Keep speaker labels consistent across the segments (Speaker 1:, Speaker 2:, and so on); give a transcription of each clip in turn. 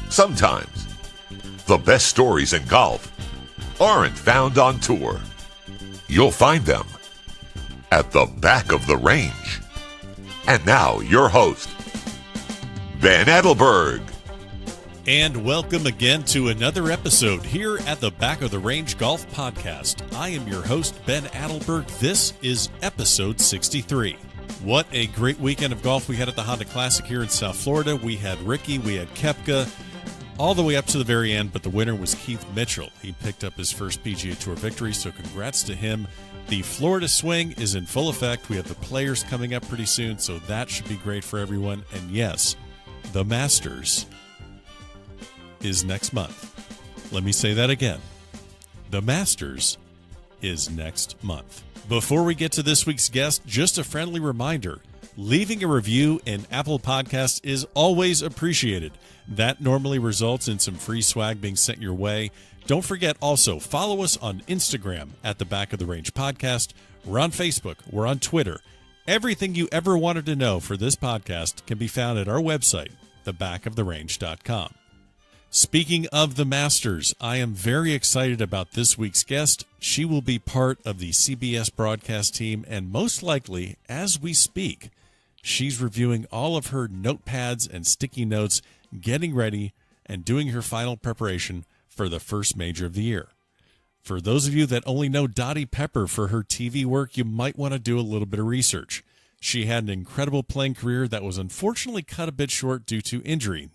Speaker 1: Sometimes, the best stories in golf aren't found on tour. You'll find them at the back of the range. And now, your host, Ben Adelberg.
Speaker 2: And welcome again to another episode here at the Back of the Range Golf Podcast. I am your host, Ben Adelberg. This is episode 63. What a great weekend of golf we had at the Honda Classic here in South Florida. We had Ricky, we had Koepka, all the way up to the very end, but the winner was Keith Mitchell. He picked up his first PGA Tour victory, so congrats to him. The Florida swing is in full effect. We have the Players coming up pretty soon, so that should be great for everyone. And yes, the Masters is next month. Let me say that again. The Masters is next month. Before we get to this week's guest, just a friendly reminder. Leaving a review in Apple Podcasts is always appreciated. That normally results in some free swag being sent your way. Don't forget also, follow us on Instagram at the Back of the Range Podcast. We're on Facebook. We're on Twitter. Everything you ever wanted to know for this podcast can be found at our website, thebackoftherange.com. Speaking of the Masters, I am very excited about this week's guest. She will be part of the CBS broadcast team, and most likely, as we speak, she's reviewing all of her notepads and sticky notes, getting ready and doing her final preparation for the first major of the year. For those of you that only know Dottie Pepper for her TV work, you might want to do a little bit of research. She had an incredible playing career that was unfortunately cut a bit short due to injury.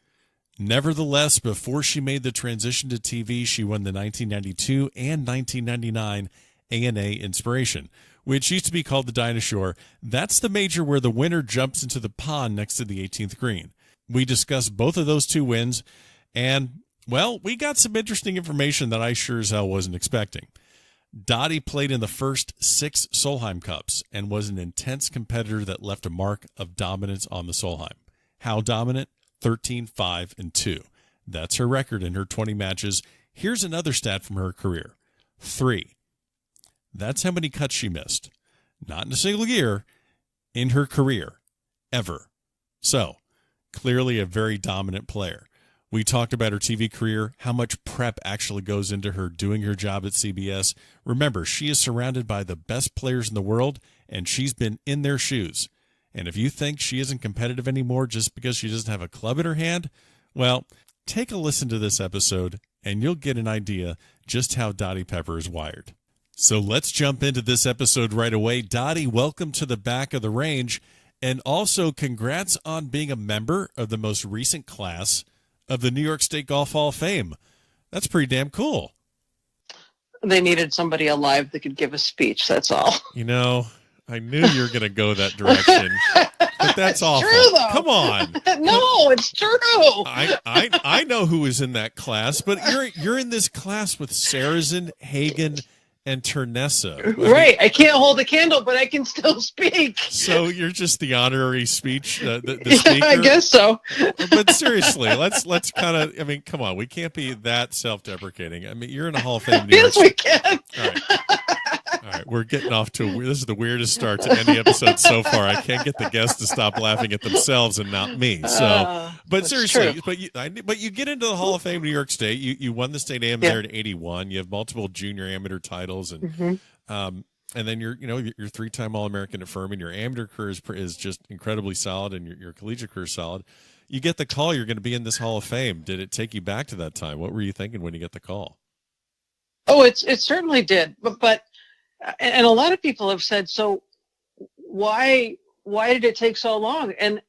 Speaker 2: Nevertheless, before she made the transition to TV, she won the 1992 and 1999 ANA Inspiration, which used to be called the Dinosaur. That's the major where the winner jumps into the pond next to the 18th green. We discussed both of those two wins, and, well, we got some interesting information that I sure as hell wasn't expecting. Dottie played in the first 6 Solheim Cups and was an intense competitor that left a mark of dominance on the Solheim. How dominant? 13, 5, and 2. That's her record in her 20 matches. Here's another stat from her career. 3. That's how many cuts she missed. Not in a single year, in her career, ever. So, clearly a very dominant player. We talked about her TV career, how much prep actually goes into her doing her job at CBS. Remember, she is surrounded by the best players in the world, and she's been in their shoes. And if you think she isn't competitive anymore just because she doesn't have a club in her hand, well, take a listen to this episode, and you'll get an idea just how Dottie Pepper is wired. So let's jump into this episode right away. Dottie, welcome to the Back of the Range. And also, congrats on being a member of the most recent class of the New York State Golf Hall of Fame. That's pretty damn cool.
Speaker 3: They needed somebody alive that could give a speech, that's all.
Speaker 2: You know, I knew you were going to go that direction. But that's awful.
Speaker 3: True, though.
Speaker 2: Come on.
Speaker 3: No, it's true.
Speaker 2: I know who was in that class, but you're in this class with Sarazen, Hagen, and Ternessa.
Speaker 3: Right. I can't hold a candle, but I can still speak.
Speaker 2: So you're just the honorary speech, the speaker?
Speaker 3: I guess so.
Speaker 2: But seriously, let's kind of, I mean, come on. We can't be that self-deprecating. I mean, you're in a Hall of Fame.
Speaker 3: Yes, we can.
Speaker 2: All right, we're getting off to this is the weirdest start to any episode so far. I can't get the guests to stop laughing at themselves and not me. So, but seriously, but you get into the Hall of Fame, New York State. You won the state am there in '81. You have multiple junior amateur titles, and and then you're 3-time All-American at Furman. Your amateur career is just incredibly solid, and your collegiate career is solid. You get the call. You're going to be in this Hall of Fame. Did it take you back to that time? What were you thinking when you get the call?
Speaker 3: Oh, it certainly did, but. And a lot of people have said, so why did it take so long? And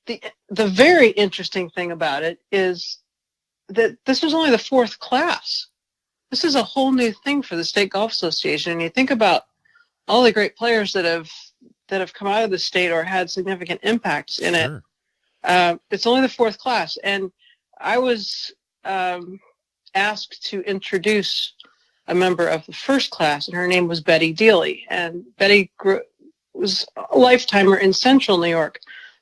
Speaker 3: the very interesting thing about it is that this was only the 4th class. This is a whole new thing for the State Golf Association. And you think about all the great players that have come out of the state or had significant impacts in it. It's only the 4th class. And I was asked to introduce a member of the first class, and her name was Betty Dealey. And Betty was a lifetimer in central New York.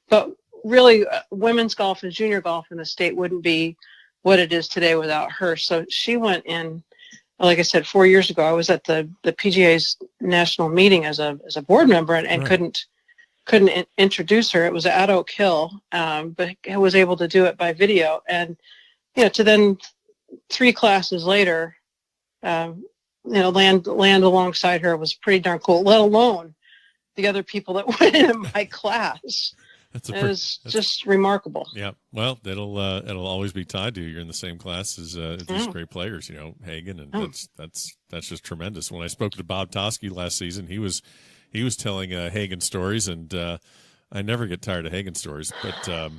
Speaker 3: But really, women's golf and junior golf in the state wouldn't be what it is today without her. So she went in, like I said, 4 years ago. I was at the PGA's national meeting as a board member and couldn't introduce her. It was at Oak Hill, but I was able to do it by video. And, to then 3 classes later, land alongside her was pretty darn cool, let alone the other people that went in my class. It was just remarkable.
Speaker 2: Yeah. Well, it'll always be tied to you. You're in the same class as these great players, Hagen, and that's just tremendous. When I spoke to Bob Toski last season, he was telling Hagen stories, and I never get tired of Hagen stories. But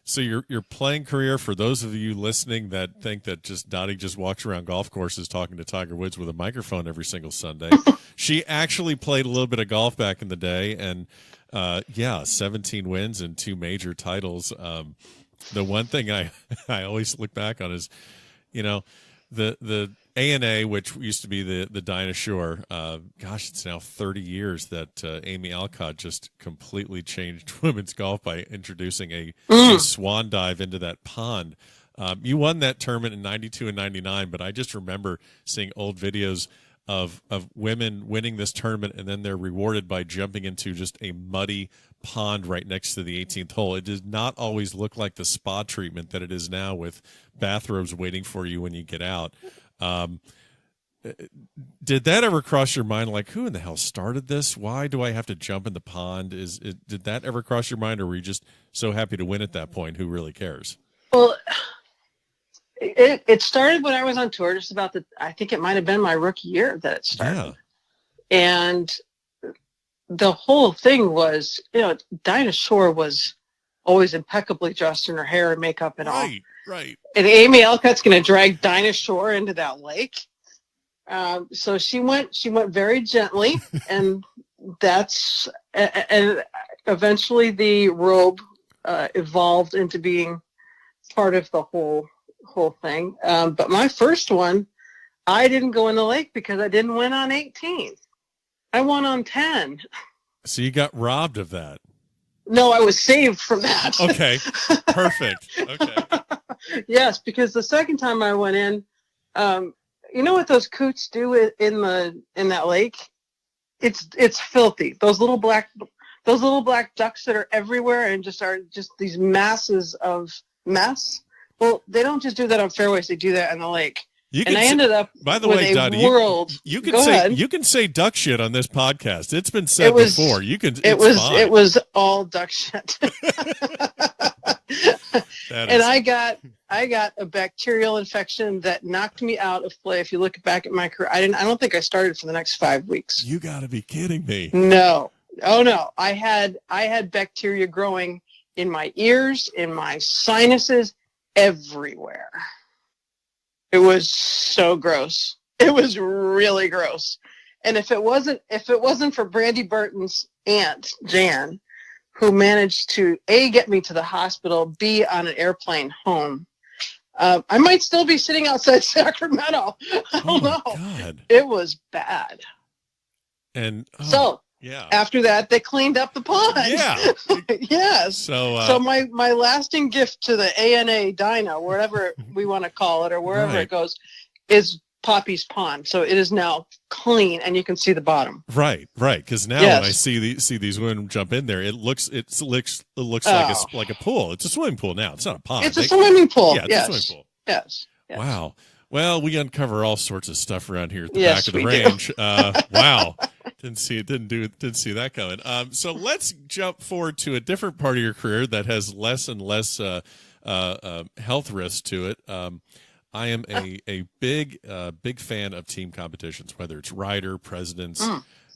Speaker 2: so your playing career, for those of you listening that think that Dottie just walks around golf courses talking to Tiger Woods with a microphone every single Sunday, she actually played a little bit of golf back in the day, and 17 wins and 2 major titles. The one thing I always look back on is, the ANA, which used to be the Dinah Shore. It's now 30 years that Amy Alcott just completely changed women's golf by introducing a swan dive into that pond. You won that tournament in 92 and 99, but I just remember seeing old videos of women winning this tournament, and then they're rewarded by jumping into just a muddy pond right next to the 18th hole. It does not always look like the spa treatment that it is now, with bathrobes waiting for you when you get out. Did that ever cross your mind, like, who in the hell started this? Why do I have to jump in the pond? Did that ever cross your mind, or were you just so happy to win at that point? Who really cares?
Speaker 3: Well, it started when I was on tour, just about I think it might have been my rookie year that it started. Yeah. And the whole thing was, Dinah Shore was always impeccably dressed in her hair and makeup and all.
Speaker 2: Right.
Speaker 3: And Amy Alcott's going to drag Dinah Shore into that lake. So she went very gently, and and eventually the robe evolved into being part of the whole thing. But my first one, I didn't go in the lake because I didn't win on 18. I won on 10.
Speaker 2: So you got robbed of that.
Speaker 3: No, I was saved from that.
Speaker 2: Okay. Perfect. Okay.
Speaker 3: Yes, because the second time I went in, you know what those coots do in that lake? It's filthy. Those little black ducks that are everywhere and are just these masses of mess. Well, they don't just do that on fairways; they do that in the lake. I ended up.
Speaker 2: By the way, Dottie, you can say duck shit on this podcast. It's been said before. You can. It
Speaker 3: was all duck shit. And I got a bacterial infection that knocked me out of play. If you look back at my career, I don't think I started for the next 5 weeks.
Speaker 2: You got to be kidding me.
Speaker 3: No. Oh no. I had bacteria growing in my ears, in my sinuses, everywhere. It was so gross. It was really gross. And if it wasn't for Brandy Burton's aunt, Jan, who managed to A, get me to the hospital, B, on an airplane home, I might still be sitting outside Sacramento. I don't know. God. It was bad.
Speaker 2: And
Speaker 3: after that, they cleaned up the pond.
Speaker 2: Yeah.
Speaker 3: Yes.
Speaker 2: So
Speaker 3: my lasting gift to the ANA Dinah, wherever we want to call it, or wherever it goes, is Poppie's pond. So it is now clean, and you can see the bottom.
Speaker 2: Right. Because now when I see these women jump in there, it looks like a pool. It's a swimming pool now. It's not a pond.
Speaker 3: It's a swimming pool.
Speaker 2: Yeah, it's a swimming pool.
Speaker 3: Yes.
Speaker 2: Wow. Well, we uncover all sorts of stuff around here at the back of the range. Wow. Didn't see that coming. So let's jump forward to a different part of your career that has less and less health risks to it. I am a big fan of team competitions, whether it's Ryder, Presidents,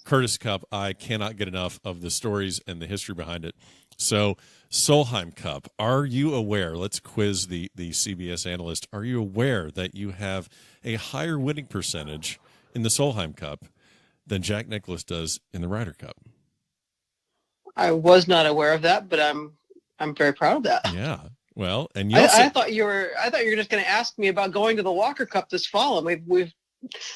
Speaker 2: Curtis Cup. I cannot get enough of the stories and the history behind it. So Solheim Cup, are you aware? Let's quiz the CBS analyst. Are you aware that you have a higher winning percentage in the Solheim Cup than Jack Nicklaus does in the Ryder Cup?
Speaker 3: I was not aware of that, but I'm very proud of that.
Speaker 2: Yeah. Well, and
Speaker 3: I thought you were just going to ask me about going to the Walker Cup this fall, and we've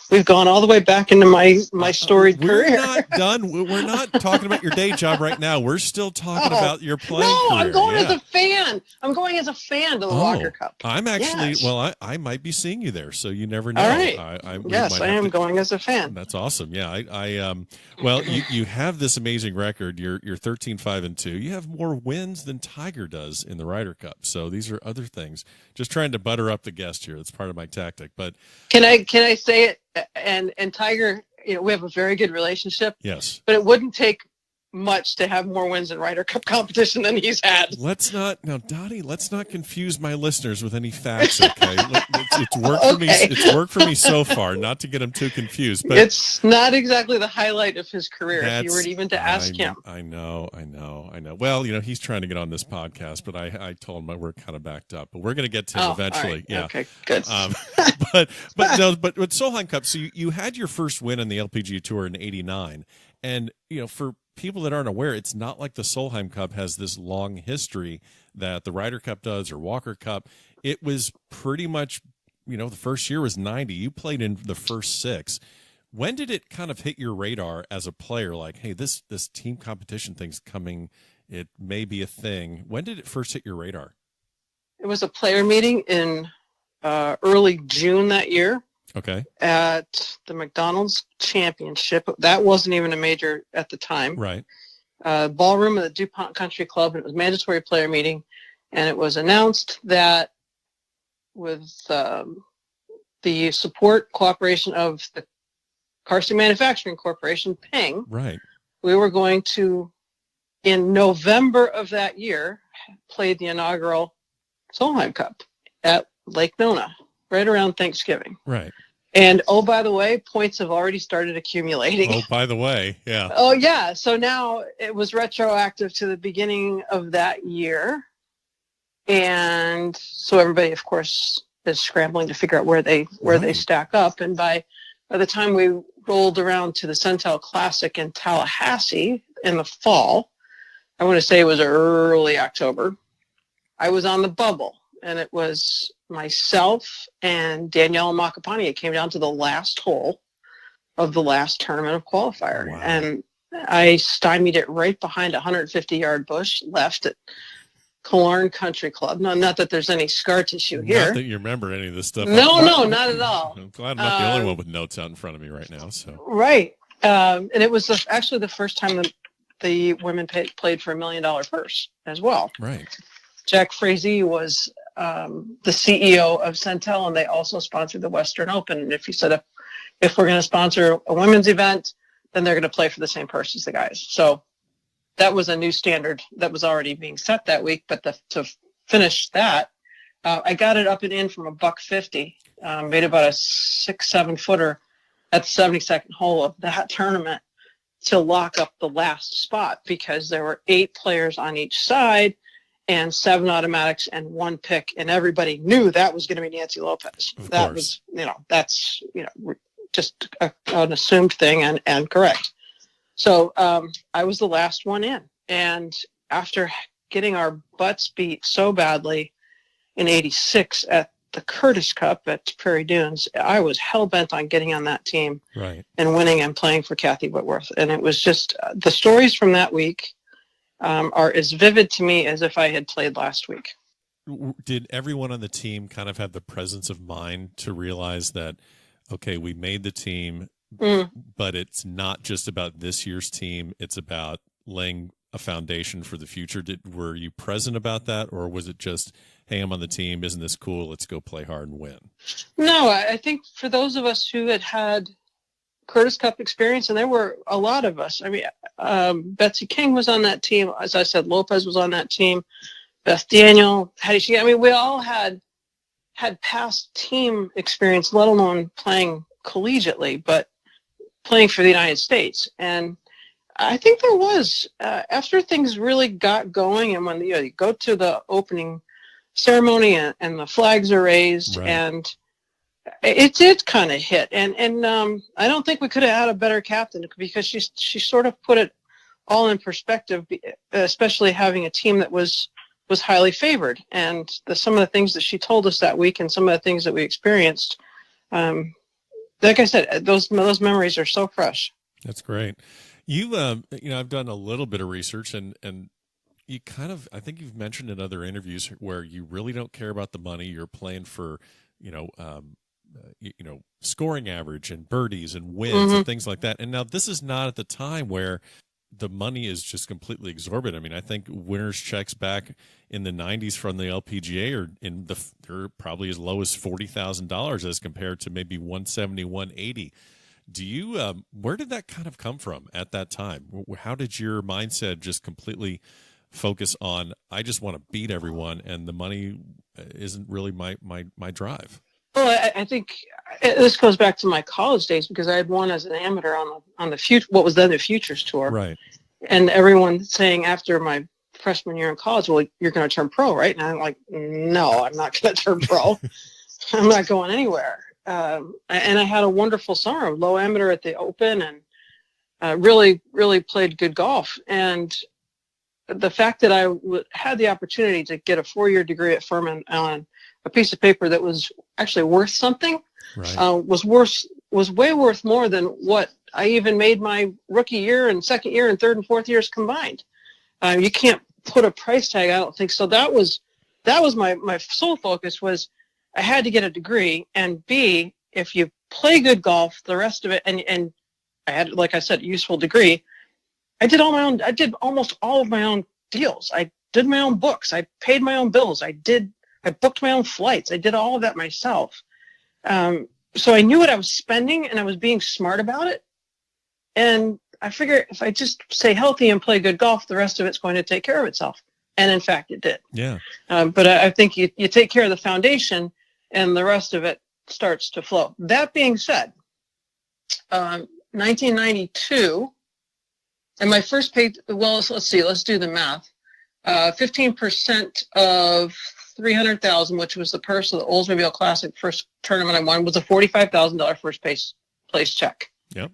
Speaker 3: we've gone all the way back into my storied career.
Speaker 2: We're not done. We're not talking about your day job right now. We're still talking about your playing career.
Speaker 3: I'm going as a fan. I'm going as a fan to the Walker Cup.
Speaker 2: I'm actually, I might be seeing you there, so you never know.
Speaker 3: All right. I am going as a fan.
Speaker 2: That's awesome. Yeah. Well, you have this amazing record. You're 13-5-2. You have more wins than Tiger does in the Ryder Cup. So these are other things. Just trying to butter up the guest here. That's part of my tactic. But
Speaker 3: can I say it? And Tiger, we have a very good relationship.
Speaker 2: Yes.
Speaker 3: But it wouldn't take much to have more wins in Ryder Cup competition than he's had.
Speaker 2: Dottie, let's not confuse my listeners with any facts, okay? It's worked for me. It's worked for me so far, not to get them too confused. But
Speaker 3: it's not exactly the highlight of his career, if you were even to ask him.
Speaker 2: I know. Well, he's trying to get on this podcast, but I told him we're kind of backed up. But we're going to get to him eventually.
Speaker 3: Right.
Speaker 2: Yeah.
Speaker 3: Okay, good.
Speaker 2: But with Solheim Cup, so you had your first win on the LPGA Tour in '89, and for people that aren't aware, it's not like the Solheim Cup has this long history that the Ryder Cup does or Walker Cup. It was pretty much, the first year was 90. You played in the first 6. When did it kind of hit your radar as a player? Like, hey, this team competition thing's coming. It may be a thing. When did it first hit your radar?
Speaker 3: It was a player meeting in early June that year.
Speaker 2: Okay.
Speaker 3: At the McDonald's Championship. That wasn't even a major at the time.
Speaker 2: Right.
Speaker 3: Ballroom of the DuPont Country Club, and it was a mandatory player meeting, and it was announced that with the support cooperation of the Carson Manufacturing Corporation, Ping,
Speaker 2: right,
Speaker 3: we were going to, in November of that year, play the inaugural Solheim Cup at Lake Nona, right around Thanksgiving.
Speaker 2: Right.
Speaker 3: And, oh, by the way, points have already started accumulating.
Speaker 2: Oh, by the way, yeah.
Speaker 3: Oh, yeah. So now it was retroactive to the beginning of that year. And so everybody, of course, is scrambling to figure out where they stack up. And by the time we rolled around to the Centel Classic in Tallahassee in the fall, I want to say it was early October, I was on the bubble. And it was myself and Danielle Makapani. It came down to the last hole of the last tournament of qualifier.
Speaker 2: Wow.
Speaker 3: And I stymied it right behind a 150-yard bush left at Killearn Country Club. No, not that there's any scar tissue here.
Speaker 2: Not that you remember any of this stuff.
Speaker 3: No, not at all.
Speaker 2: I'm glad I'm not the only one with notes out in front of me right now. So
Speaker 3: right. And it was actually the first time that the women played for $1 million purse as well.
Speaker 2: Right.
Speaker 3: Jack Frazee was the CEO of Centel, and they also sponsored the Western Open. And if you said if we're going to sponsor a women's event, then they're going to play for the same purse as the guys. So that was a new standard that was already being set that week. But to finish that, I got it up and in from $150, made about a 6-7 footer at the 72nd hole of that tournament to lock up the last spot, because there were 8 players on each side and 7 automatics and 1 pick, and everybody knew that was going to be Nancy Lopez. That was, that's, just an assumed thing and correct. So I was the last one in. And after getting our butts beat so badly in '86 at the Curtis Cup at Prairie Dunes, I was hell-bent on getting on that team,
Speaker 2: right,
Speaker 3: and winning and playing for Kathy Whitworth. And it was just the stories from that week are as vivid to me as if I had played last week.
Speaker 2: Did everyone on the team kind of have the presence of mind to realize that, okay, we made the team, but it's not just about this year's team, it's about laying a foundation for the future? Were you present about that, or was it just, hey, I'm on the team, isn't this cool, let's go play hard and win?
Speaker 3: No, I think for those of us who had Curtis Cup experience, and there were a lot of us. I mean, Betsy King was on that team. As I said, Lopez was on that team. Beth Daniel, Hattie Shea. I mean, we all had past team experience, let alone playing collegiately, but playing for the United States. And I think there was, after things really got going, and when you go to the opening ceremony and the flags are raised, right, and it did kind of hit. And I don't think we could have had a better captain, because she sort of put it all in perspective, especially having a team that was highly favored. And some of the things that she told us that week and some of the things that we experienced, like I said, those memories are so fresh.
Speaker 2: That's great. You, I've done a little bit of research, and you kind of, I think you've mentioned in other interviews where you really don't care about the money. You're playing for, scoring average and birdies and wins and things like that. And now this is not at the time where the money is just completely exorbitant. I mean, I think winners checks back in the 90s from the LPGA they're probably as low as $40,000 as compared to maybe 170, 180. Do you, where did that kind of come from at that time? How did your mindset just completely focus on, I just want to beat everyone and the money isn't really my drive?
Speaker 3: Well, I think this goes back to my college days because I had won as an amateur on the future, what was then the Futures Tour.
Speaker 2: Right.
Speaker 3: And everyone saying after my freshman year in college, well, you're going to turn pro, right? And I'm like, no, I'm not going to turn pro. I'm not going anywhere. And I had a wonderful summer, low amateur at the Open, and really, really played good golf. And the fact that I had the opportunity to get a 4-year degree at Furman on a piece of paper that was actually worth something,
Speaker 2: right,
Speaker 3: was way worth more than what I even made my rookie year and second year and third and fourth years combined. You can't put a price tag, I don't think. So that was my sole focus was I had to get a degree, and B, if you play good golf, the rest of it, and I had, like I said, a useful degree. I did almost all of my own deals. I did my own books. I paid my own bills. I booked my own flights. I did all of that myself. So I knew what I was spending, and I was being smart about it. And I figure if I just stay healthy and play good golf, the rest of it's going to take care of itself. And in fact, it did.
Speaker 2: Yeah.
Speaker 3: But I think you take care of the foundation, and the rest of it starts to flow. That being said, 1992, and my first pay, well, let's see, let's do the math. 15% of 300,000, which was the purse of the Oldsmobile Classic first tournament I won, was a $45,000 first place check.
Speaker 2: Yep.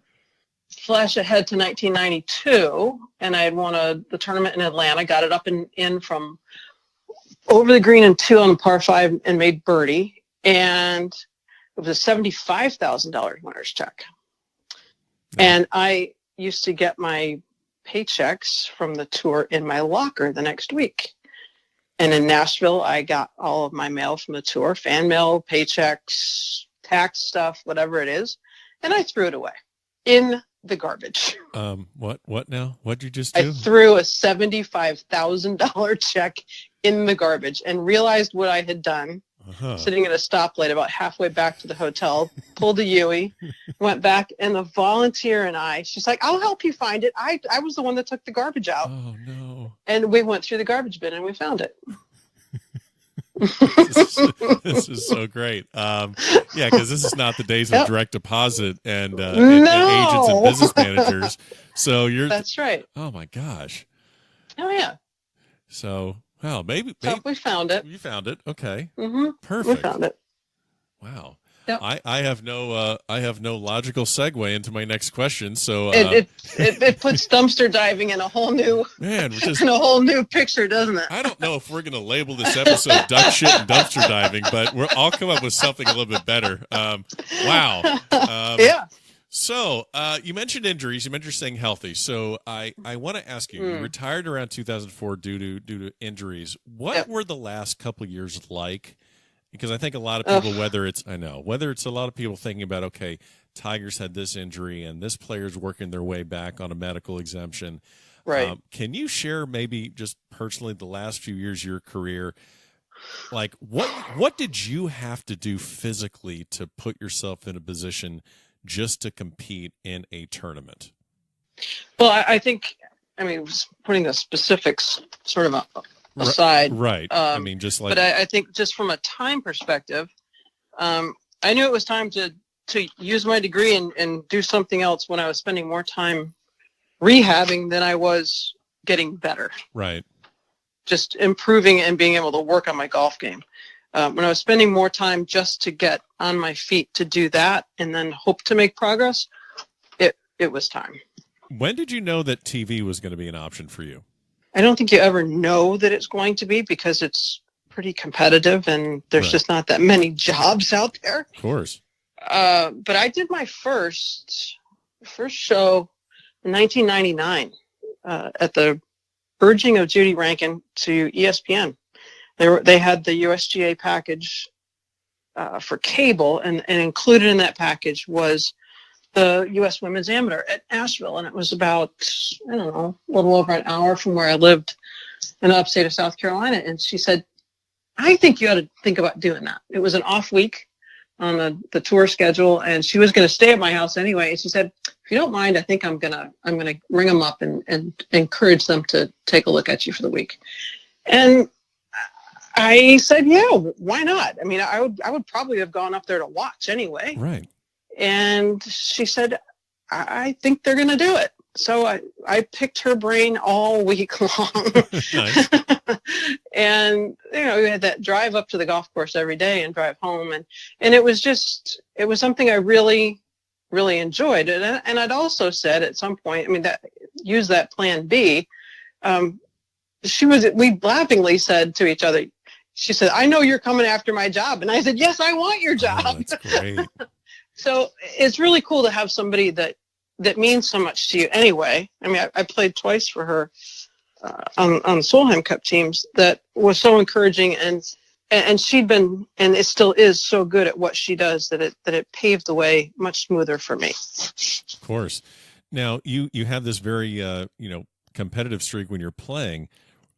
Speaker 3: Flash ahead to 1992, and I had won the tournament in Atlanta, got it up and in from over the green and 2 on the par 5 and made birdie, and it was a $75,000 winner's check. Yeah. And I used to get my paychecks from the tour in my locker the next week. And in Nashville, I got all of my mail from the tour, fan mail, paychecks, tax stuff, whatever it is. And I threw it away in the garbage.
Speaker 2: What now? What'd you just do?
Speaker 3: I threw a $75,000 check in the garbage and realized what I had done. Sitting at a stoplight about halfway back to the hotel, pulled a Yui, went back, and the volunteer and she's like, I'll help you find it. I was the one that took the garbage out.
Speaker 2: Oh, no.
Speaker 3: And we went through the garbage bin and we found it.
Speaker 2: This is so great. Yeah, because this is not the days of direct deposit and agents and business managers. So
Speaker 3: That's right.
Speaker 2: Oh, my gosh.
Speaker 3: Oh, yeah.
Speaker 2: So... Well, maybe
Speaker 3: we found it.
Speaker 2: You found it. Okay.
Speaker 3: Mm-hmm.
Speaker 2: Perfect.
Speaker 3: We found it.
Speaker 2: Wow.
Speaker 3: Yep.
Speaker 2: I have no logical segue into my next question. So
Speaker 3: it puts dumpster diving in a whole new in a whole new picture, doesn't it?
Speaker 2: I don't know if we're going to label this episode "Duck Shit and Dumpster Diving," but I'll come up with something a little bit better. Wow.
Speaker 3: Yeah.
Speaker 2: So you mentioned injuries. You mentioned staying healthy. So I want to ask you. You retired around 2004 due to injuries. What were the last couple of years like? Because I think a lot of people, whether it's a lot of people thinking about, okay, Tiger's had this injury and this player's working their way back on a medical exemption.
Speaker 3: Right.
Speaker 2: Can you share maybe just personally the last few years of your career? Like what did you have to do physically to put yourself in a position just to compete in a tournament?
Speaker 3: Well, I think, putting the specifics sort of aside.
Speaker 2: Right.
Speaker 3: But I think just from a time perspective, I knew it was time to use my degree and do something else when I was spending more time rehabbing than I was getting better.
Speaker 2: Right.
Speaker 3: Just improving and being able to work on my golf game. When I was spending more time just to get on my feet to do that and then hope to make progress, it was time.
Speaker 2: When did you know that TV was going to be an option for you?
Speaker 3: I don't think you ever know that it's going to be because it's pretty competitive and there's just not that many jobs out there.
Speaker 2: Of course.
Speaker 3: but I did my first show in 1999 at the urging of Judy Rankin to ESPN. They had the USGA package for cable, and included in that package was the U.S. Women's Amateur at Asheville, and it was about, I don't know, a little over an hour from where I lived in the upstate of South Carolina. And she said, I think you ought to think about doing that. It was an off week on the tour schedule, and she was going to stay at my house anyway. And she said, if you don't mind, I think I'm gonna ring them up and encourage them to take a look at you for the week. And I said, yeah, why not? I mean, I would probably have gone up there to watch anyway.
Speaker 2: Right.
Speaker 3: And she said, I think they're going to do it. So I picked her brain all week long.
Speaker 2: Nice.
Speaker 3: And, we had that drive up to the golf course every day and drive home. And it was something I really, really enjoyed. And I'd also said at some point, use that plan B. We laughingly said to each other, she said, I know you're coming after my job. And I said, yes, I want your job.
Speaker 2: Oh, that's great.
Speaker 3: So it's really cool to have somebody that means so much to you anyway. I mean, I played twice for her on Solheim Cup teams. That was so encouraging, and she'd been, and it still is, so good at what she does that it paved the way much smoother for me.
Speaker 2: Of course. Now you have this very competitive streak when you're playing.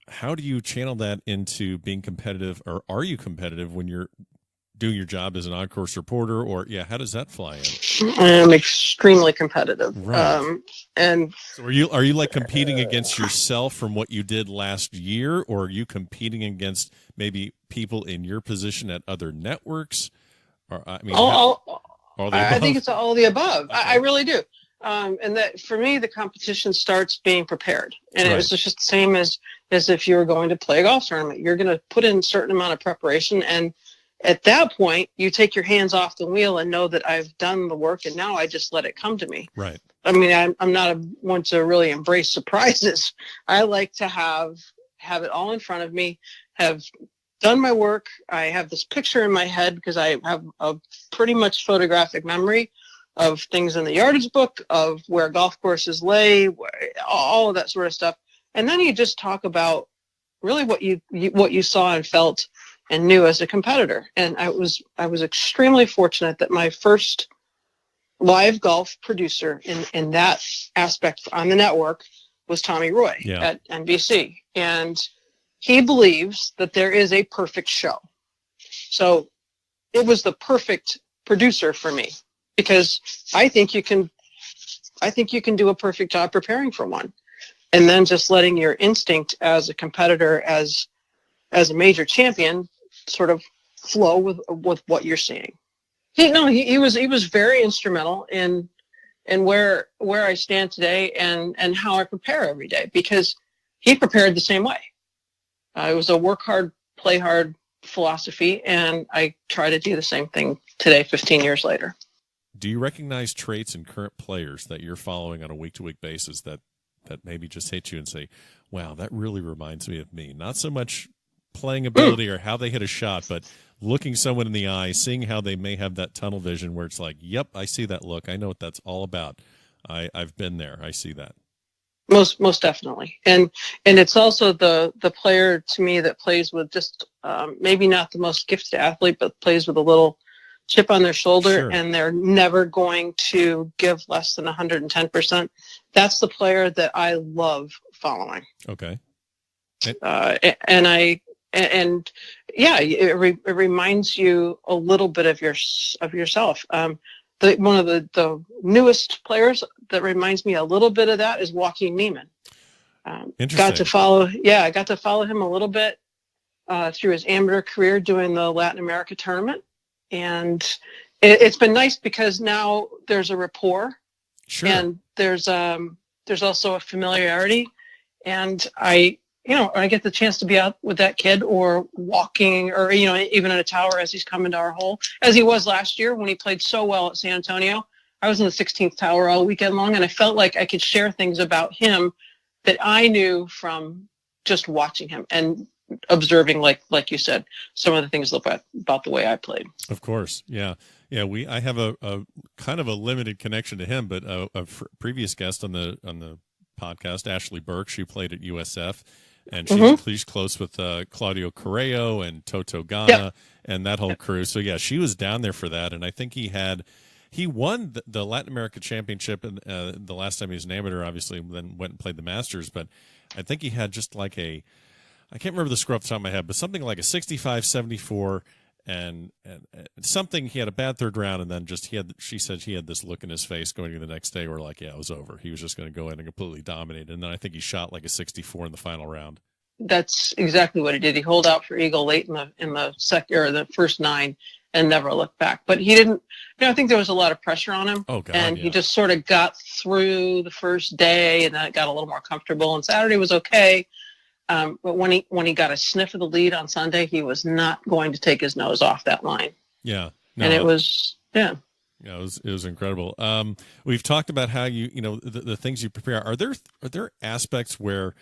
Speaker 2: How do you channel that into being competitive, or are you competitive when you're doing your job as an on-course reporter? Or how does that fly in?
Speaker 3: I am extremely competitive.
Speaker 2: Right.
Speaker 3: And
Speaker 2: so are you like competing against yourself from what you did last year, or are you competing against maybe people in your position at other networks? Or
Speaker 3: I think it's all the above. Okay. I really do. And that for me, the competition starts being prepared. And right. It was just the same as if you were going to play a golf tournament. You're going to put in a certain amount of preparation, and at that point, you take your hands off the wheel and know that I've done the work, and now I just let it come to me.
Speaker 2: Right.
Speaker 3: I mean, I'm not one to really embrace surprises. I like to have it all in front of me, have done my work. I have this picture in my head because I have a pretty much photographic memory of things in the yardage book, of where golf courses lay, all of that sort of stuff. And then you just talk about really what you saw and felt and knew as a competitor. And I was extremely fortunate that my first live golf producer in that aspect on the network was Tommy Roy at NBC. And he believes that there is a perfect show. So it was the perfect producer for me, because I think you can do a perfect job preparing for one. And then just letting your instinct as a competitor, as a major champion, sort of flow with what you're seeing. He was very instrumental in where I stand today and how I prepare every day, because he prepared the same way. It was a work hard, play hard philosophy, and I try to do the same thing today, 15 years later.
Speaker 2: Do you recognize traits in current players that you're following on a week-to-week basis that maybe just hit you and say, wow, that really reminds me of me? Not so much playing ability or how they hit a shot, but looking someone in the eye, seeing how they may have that tunnel vision where it's like, yep, I see that look. I know what that's all about. I've been there. I see that.
Speaker 3: Most definitely. And it's also the player to me that plays with just maybe not the most gifted athlete, but plays with a little chip on their shoulder, sure. And they're never going to give less than 110%. That's the player that I love following.
Speaker 2: Okay.
Speaker 3: It reminds you a little bit of yourself. One of the newest players that reminds me a little bit of that is Joaquin Niemann.
Speaker 2: Interesting.
Speaker 3: I got to follow him a little bit through his amateur career doing the Latin America tournament. And it's been nice because now there's a rapport,
Speaker 2: sure. And
Speaker 3: there's also a familiarity, and I get the chance to be out with that kid or walking or, even in a tower as he's coming to our hole, as he was last year when he played so well at San Antonio. I was in the 16th tower all weekend long, and I felt like I could share things about him that I knew from just watching him and observing, like you said, some of the things about the way I played.
Speaker 2: Of course. Yeah. Yeah, I have a kind of a limited connection to him, but a previous guest on the podcast, Ashley Burke, she played at USF, and she's close with Claudio Correo and Toto Gana and that whole crew. So yeah, she was down there for that, and I think he won the Latin America Championship and the last time he was an amateur, obviously, then went and played the Masters. But I think he had just like I can't remember the score off the top of my head, but something like a 65-74. And something, he had a bad third round, and then she said he had this look in his face going into the next day where like, yeah, it was over. He was just going to go in and completely dominate. And then I think he shot like a 64 in the final round.
Speaker 3: That's exactly what he did. He holed out for eagle late in the second or the first 9 and never looked back. But he didn't, I think there was a lot of pressure on him.
Speaker 2: Oh, God,
Speaker 3: and he just sort of got through the first day, and then it got a little more comfortable. And Saturday was okay. But when he got a sniff of the lead on Sunday, he was not going to take his nose off that line.
Speaker 2: Yeah. No,
Speaker 3: and it was, yeah.
Speaker 2: Yeah, it was incredible. We've talked about how the things you prepare. Are there aspects where,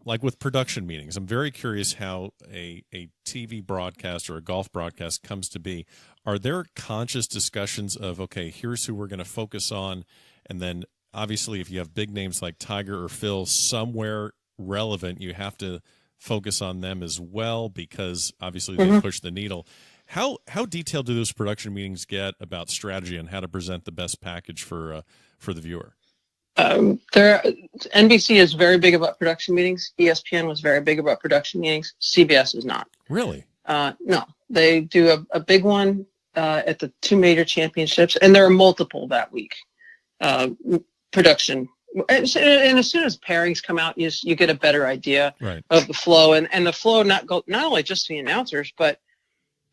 Speaker 2: like with production meetings, I'm very curious how a TV broadcast or a golf broadcast comes to be. Are there conscious discussions of, okay, here's who we're going to focus on, and then obviously if you have big names like Tiger or Phil somewhere relevant, you have to focus on them as well because obviously they push the needle. How detailed do those production meetings get about strategy and how to present the best package for the viewer?
Speaker 3: NBC is very big about production meetings. ESPN was very big about production meetings. CBS is not.
Speaker 2: Really?
Speaker 3: No, they do a big one at the 2 major championships, and there are multiple that week. Production. And as soon as pairings come out, you get a better idea of the flow, and the flow not only just the announcers, but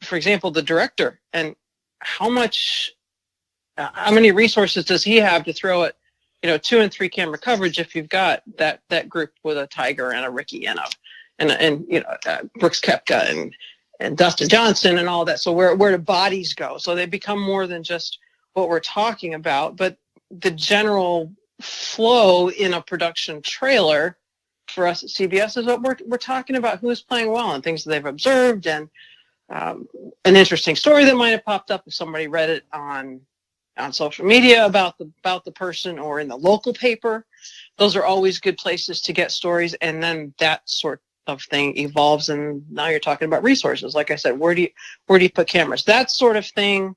Speaker 3: for example, the director, and how many resources does he have to throw at 2 and 3 camera coverage if you've got that group with a Tiger and a Ricky and Brooks Koepka and Dustin Johnson and all that. So where do bodies go? So they become more than just what we're talking about, but the general flow in a production trailer for us at CBS is what we're talking about, who is playing well and things that they've observed, and an interesting story that might have popped up if somebody read it on social media about the person or in the local paper. Those are always good places to get stories, and then that sort of thing evolves, and now you're talking about resources. Like I said, where do you put cameras? That sort of thing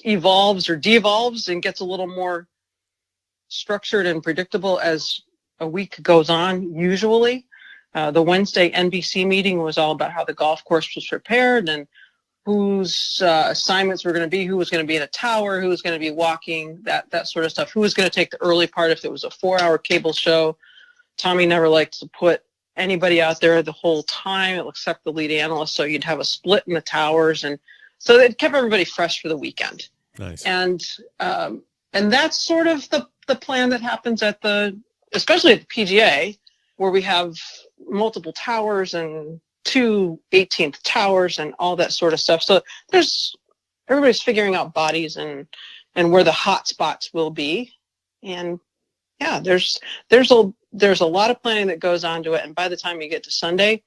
Speaker 3: evolves or devolves and gets a little more structured and predictable as a week goes on. Usually the Wednesday NBC meeting was all about how the golf course was prepared and whose assignments were going to be, who was going to be in a tower, who was going to be walking, that sort of stuff, who was going to take the early part if it was a 4-hour cable show. Tommy never liked to put anybody out there the whole time except the lead analyst, so you'd have a split in the towers, and so it kept everybody fresh for the weekend.
Speaker 2: Nice.
Speaker 3: And that's sort of the plan that happens especially at the PGA, where we have multiple towers and 2 18th towers and all that sort of stuff. So everybody's figuring out bodies and where the hot spots will be. And yeah, there's a lot of planning that goes on to it. And by the time you get to Sunday,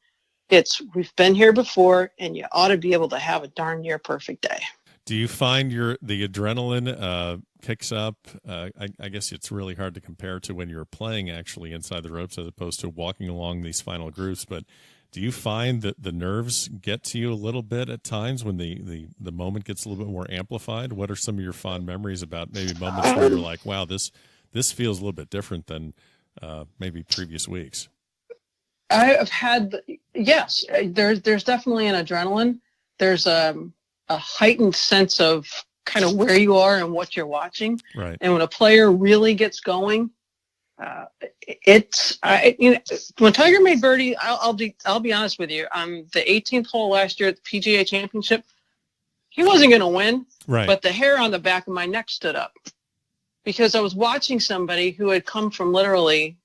Speaker 3: we've been here before, and you ought to be able to have a darn near perfect day.
Speaker 2: Do you find the adrenaline picks up? I guess it's really hard to compare to when you're playing actually inside the ropes as opposed to walking along these final groups. But do you find that the nerves get to you a little bit at times when the moment gets a little bit more amplified? What are some of your fond mememories about maybe moments where you're like, wow, this feels a little bit different than maybe previous weeks?
Speaker 3: I have had, yes, there's definitely an adrenaline. There's a heightened sense of kind of where you are and what you're watching.
Speaker 2: Right.
Speaker 3: And when a player really gets going, when Tiger made birdie, I'll be honest with you, on the 18th hole last year at the PGA Championship, he wasn't going to win.
Speaker 2: Right.
Speaker 3: But the hair on the back of my neck stood up because I was watching somebody who had come from literally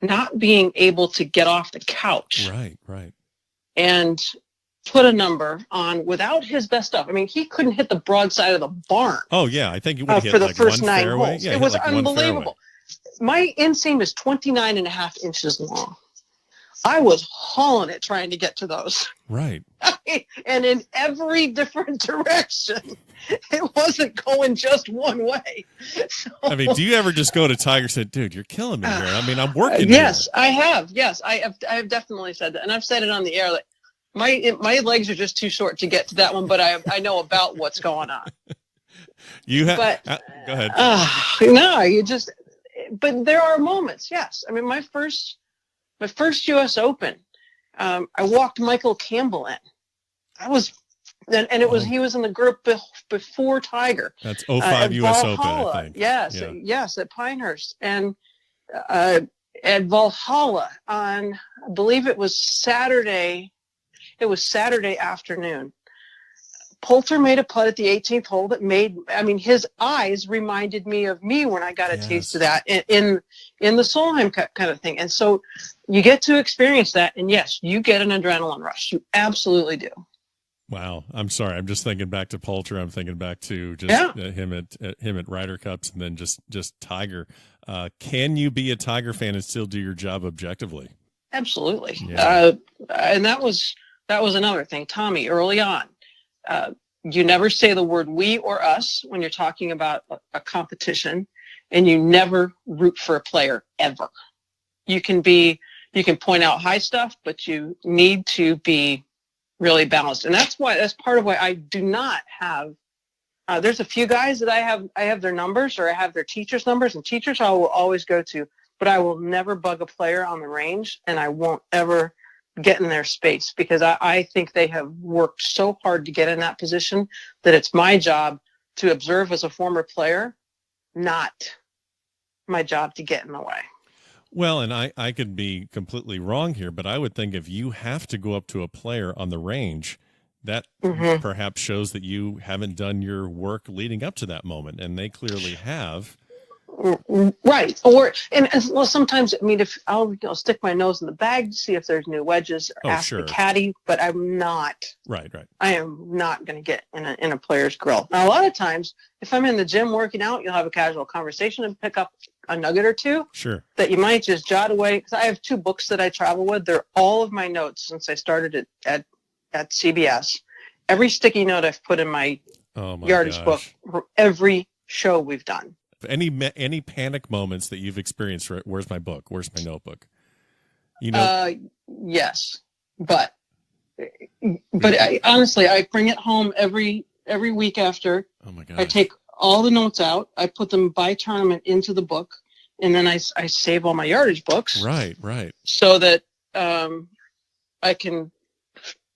Speaker 3: not being able to get off the couch.
Speaker 2: Right.
Speaker 3: And put a number on without his best stuff. I mean, he couldn't hit the broadside of the barn.
Speaker 2: Oh yeah, I think he would have hit
Speaker 3: for the
Speaker 2: like
Speaker 3: first
Speaker 2: one
Speaker 3: 9
Speaker 2: fairway.
Speaker 3: holes.
Speaker 2: Yeah,
Speaker 3: it was unbelievable. My inseam is 29.5 inches long. I was hauling it trying to get to those.
Speaker 2: Right.
Speaker 3: And in every different direction. It wasn't going just one way. So,
Speaker 2: I mean, do you ever just go to Tiger and say, dude, you're killing me here? I mean, I'm working
Speaker 3: yes,
Speaker 2: here.
Speaker 3: I have. Yes, I have definitely said that. And I've said it on the air. Like, my legs are just too short to get to that one, but I know about what's going on.
Speaker 2: You have,
Speaker 3: but
Speaker 2: go ahead.
Speaker 3: No, but there are moments. Yes. I mean, my first US Open, I walked Michael Campbell in. He was in the group before Tiger.
Speaker 2: That's 05 US
Speaker 3: Valhalla.
Speaker 2: Open, I think.
Speaker 3: Yes, yeah. Yes, at Pinehurst. And at Valhalla on, I believe it was Saturday. It was Saturday afternoon. Poulter made a putt at the 18th hole that his eyes reminded me of me when I got a taste of that in the Solheim kind of thing. And so you get to experience that. And yes, you get an adrenaline rush. You absolutely do.
Speaker 2: Wow. I'm sorry. I'm just thinking back to Poulter. I'm thinking back to just him at Ryder Cups, and then just Tiger. Can you be a Tiger fan and still do your job objectively?
Speaker 3: Absolutely.
Speaker 2: Yeah.
Speaker 3: And that was another thing, Tommy, early on. You never say the word we or us when you're talking about a competition, and you never root for a player ever. You can point out high stuff, but you need to be really balanced. And that's part of why I do not have, there's a few guys that I have their numbers, or I have their teachers' numbers, and teachers I will always go to, but I will never bug a player on the range, and I won't ever get in their space, because I think they have worked so hard to get in that position that it's my job to observe as a former player, not my job to get in the way.
Speaker 2: Well, and I could be completely wrong here, but I would think if you have to go up to a player on the range, that perhaps shows that you haven't done your work leading up to that moment, and they clearly have.
Speaker 3: Right. Well, sometimes, if I'll stick my nose in the bag to see if there's new wedges, or ask the caddy, but I'm not. Right. I am not going to get in a player's grill. Now, a lot of times, if I'm in the gym working out, you'll have a casual conversation and pick up a nugget or two. Sure. That you might just jot away. Because I have 2 books that I travel with. They're all of my notes since I started at CBS. Every sticky note I've put in my yardage book for every show we've done.
Speaker 2: Any panic moments that you've experienced? Where's my book? Where's my notebook?
Speaker 3: Yes, but honestly, I bring it home every week after. Oh my God! I take all the notes out. I put them by tournament into the book, and then I save all my yardage books. Right. So that I can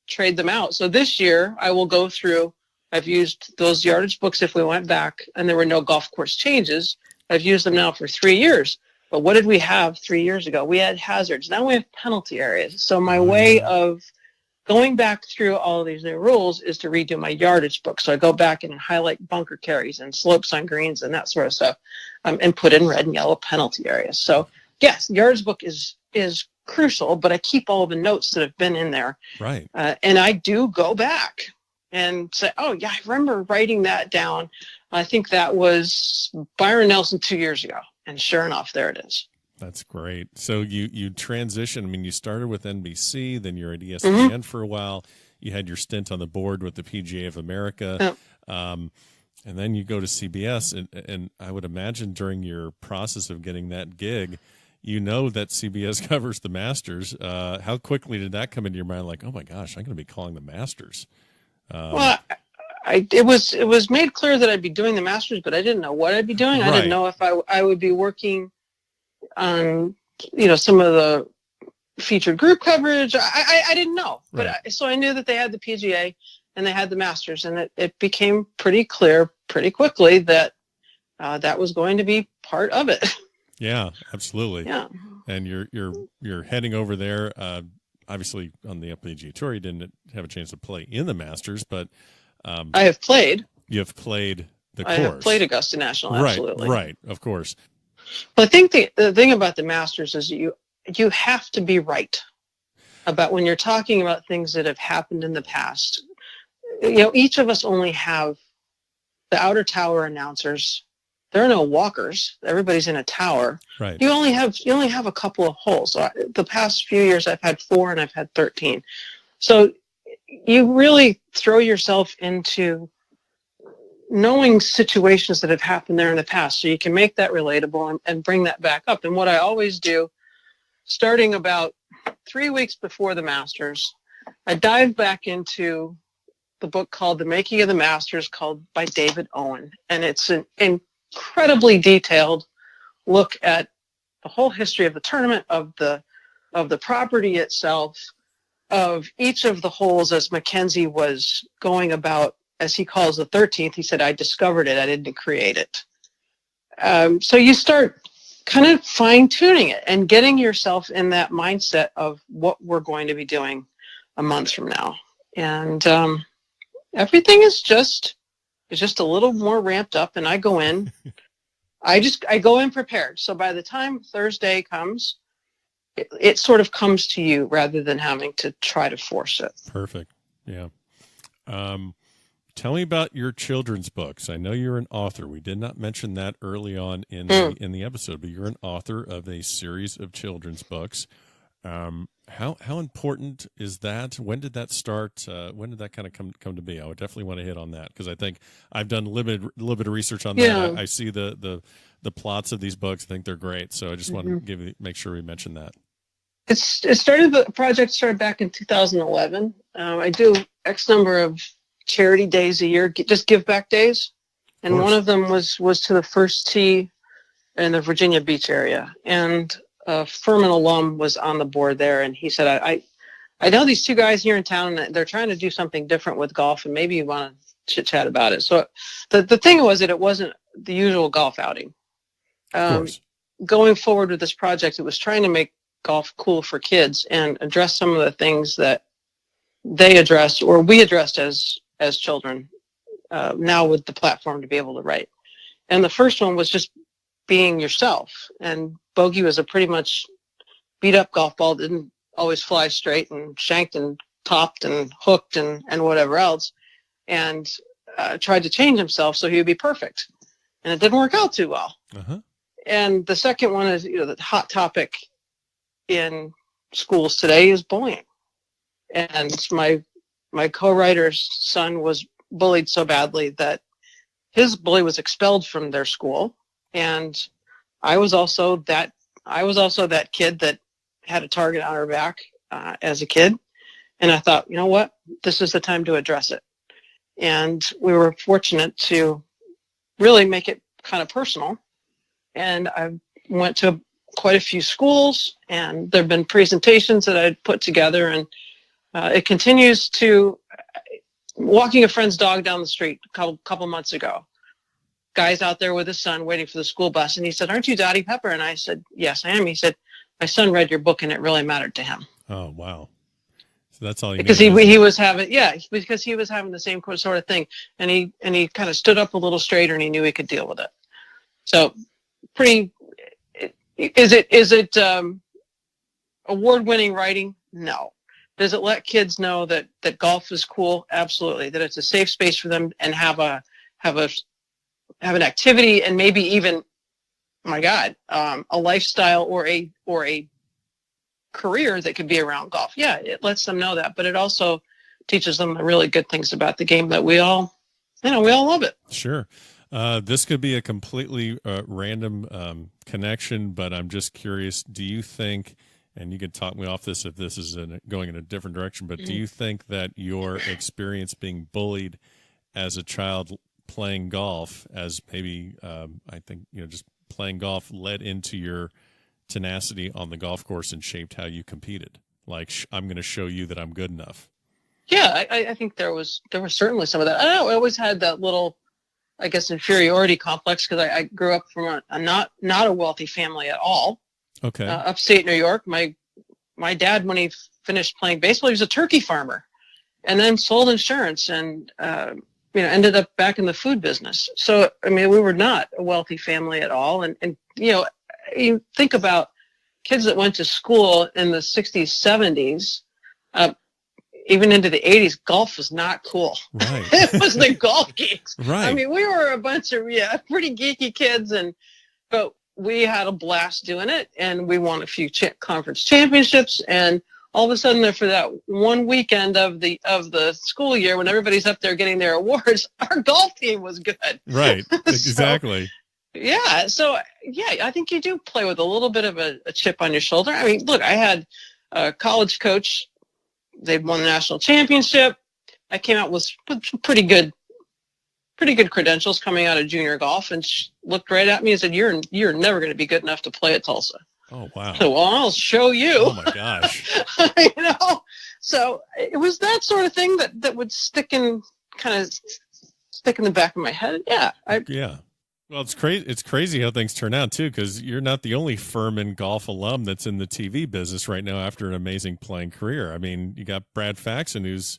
Speaker 3: trade them out. So this year I will go through. I've used those yardage books if we went back and there were no golf course changes. I've used them now for 3 years. But what did we have 3 years ago? We had hazards. Now we have penalty areas. So my way of going back through all of these new rules is to redo my yardage book. So I go back and highlight bunker carries and slopes on greens and that sort of stuff, and put in red and yellow penalty areas. So yes, yardage book is crucial, but I keep all of the notes that have been in there. Right. And I do go back and say, oh, yeah, I remember writing that down. I think that was Byron Nelson 2 years ago. And sure enough, there it is. That's great. So you transition. I mean, you started with NBC, then you're at ESPN for a while. You had your stint on the board with the PGA of America. And then you go to CBS. And I would imagine during your process of getting that gig, that CBS covers the Masters. How quickly did that come into your mind? Like, oh, my gosh, I'm going to be calling the Masters. Well, it was made clear that I'd be doing the Masters, but I didn't know what I'd be doing. I didn't know if I would be working on, some of the featured group coverage. I didn't know, but so I knew that they had the PGA and they had the Masters, and it became pretty clear pretty quickly that that was going to be part of it. Yeah, absolutely. Yeah, and you're heading over there. Obviously, on the PGA Tour, you didn't have a chance to play in the Masters, but I have played. You have played the course. I have played Augusta National, absolutely. Right, of course. But I think the thing about the Masters is you have to be right about when you're talking about things that have happened in the past. Each of us only have the outer tower announcers there are no walkers. Everybody's in a tower.
Speaker 2: Right.
Speaker 3: You only have a couple of holes. So the past few years, I've had 4 and I've had 13. So you really throw yourself into knowing situations that have happened there in the past, so you can make that relatable and bring that back up. And what I always do, starting about 3 weeks before the Masters, I dive back into the book called The Making of the Masters, by David Owen. And it's an incredibly detailed look at the whole history of the tournament, of the property itself, of each of the holes as Mackenzie was going about, as he calls the 13th. He said, I discovered it, I didn't create it. So you start kind of fine-tuning it and getting yourself in that mindset of what we're going to be doing a month from now. And everything is just a little more ramped up, and I go in. I go in prepared. So by the time Thursday comes, it sort of comes to you rather than having to try to force it.
Speaker 2: Perfect. Yeah. Tell me about your children's books. I know you're an author. We did not mention that early on in the episode, but you're an author of a series of children's books. How important is that? When did that start? When did that kind of come to be? I would definitely want to hit on that, because I think I've done a little bit of research on that.
Speaker 3: Yeah.
Speaker 2: I see the plots of these books. I think they're great. So I just want to make sure we mention that.
Speaker 3: The project started back in 2011. I do X number of charity days a year, just give back days. And one of them was to the First Tee in the Virginia Beach area. And a Furman alum was on the board there. And he said, I know these 2 guys here in town, and they're trying to do something different with golf, and maybe you want to chit chat about it. So the thing was that it wasn't the usual golf outing. Going forward with this project, it was trying to make golf cool for kids and address some of the things that they addressed, or we addressed as children, now with the platform to be able to write. And the first one was just being yourself. And Bogey was a pretty much beat up golf ball, didn't always fly straight, and shanked and topped and hooked and whatever else, and tried to change himself so he would be perfect. And it didn't work out too well.
Speaker 2: Uh-huh.
Speaker 3: And the second one is, the hot topic in schools today is bullying. And my co-writer's son was bullied so badly that his bully was expelled from their school. And I was also that kid that had a target on her back as a kid. And I thought, you know what, this is the time to address it. And we were fortunate to really make it kind of personal. And I went to quite a few schools, and there have been presentations that I put together, and it continues to. Walking a friend's dog down the street a couple months ago, guy's out there with his son waiting for the school bus, and he said, "Aren't you Dottie Pepper?" And I said, "Yes, I am." He said, "My son read your book, and it really mattered to him."
Speaker 2: Oh, wow. So that's all you
Speaker 3: because
Speaker 2: needed.
Speaker 3: he was having the same sort of thing, and he kind of stood up a little straighter, and he knew he could deal with it. So, pretty. Is it award-winning writing? No. Does it let kids know that golf is cool? Absolutely. That it's a safe space for them, and have an activity, and maybe even, my God, a lifestyle or a career that could be around golf. Yeah, it lets them know that, but it also teaches them the really good things about the game that we all love it.
Speaker 2: Sure. This could be a completely random connection, but I'm just curious, do you think, and you can talk me off this if this is going in a different direction, but do you think that your experience being bullied as a child playing golf, as maybe I think, just playing golf, led into your tenacity on the golf course and shaped how you competed? Like, I'm going to show you that I'm good enough.
Speaker 3: Yeah, I think there was certainly some of that. I always had that little, I guess, inferiority complex, because I grew up from a not a wealthy family at all.
Speaker 2: Okay.
Speaker 3: Upstate New York. My dad, when he finished playing baseball, he was a turkey farmer, and then sold insurance, and ended up back in the food business. So I mean, we were not a wealthy family at all. And you think about kids that went to school in the 60s, 70s. even into the 80s, golf was not cool.
Speaker 2: Right.
Speaker 3: It was the golf geeks.
Speaker 2: Right.
Speaker 3: I mean, we were a bunch of pretty geeky kids, but we had a blast doing it, and we won a few conference championships. And all of a sudden, for that one weekend of the school year, when everybody's up there getting their awards, our golf team was good.
Speaker 2: Right. Exactly.
Speaker 3: I think you do play with a little bit of a chip on your shoulder. I mean, look, I had a college coach. They'd won the national championship. I came out with pretty good credentials coming out of junior golf, and she looked right at me and said, "You're never going to be good enough to play at Tulsa."
Speaker 2: Oh, wow.
Speaker 3: So, well, I'll show you.
Speaker 2: Oh my gosh.
Speaker 3: So it was that sort of thing that would stick in the back of my head. Yeah.
Speaker 2: Yeah. Well, it's crazy. It's crazy how things turn out too, because you're not the only Furman golf alum that's in the TV business right now after an amazing playing career. I mean, you got Brad Faxon, who's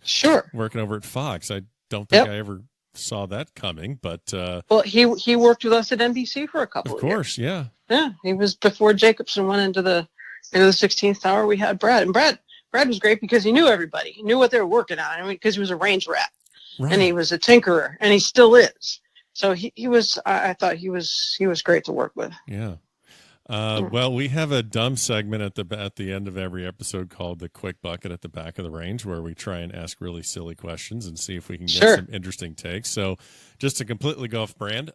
Speaker 2: working over at Fox. I don't think I ever saw that coming, but
Speaker 3: well, he worked with us at NBC for a couple of years. Of course,
Speaker 2: yeah.
Speaker 3: Yeah, he was before Jacobson went into the 16th hour. We had Brad, and Brad was great because he knew everybody. He knew what they were working on. I mean, because he was a range rat, and he was a tinkerer, and he still is. So he was. I thought he was great to work with.
Speaker 2: Yeah. Well, we have a dumb segment at the end of every episode called the Quick Bucket at the Back of the Range, where we try and ask really silly questions and see if we can get some interesting takes. So, just to completely go off brand,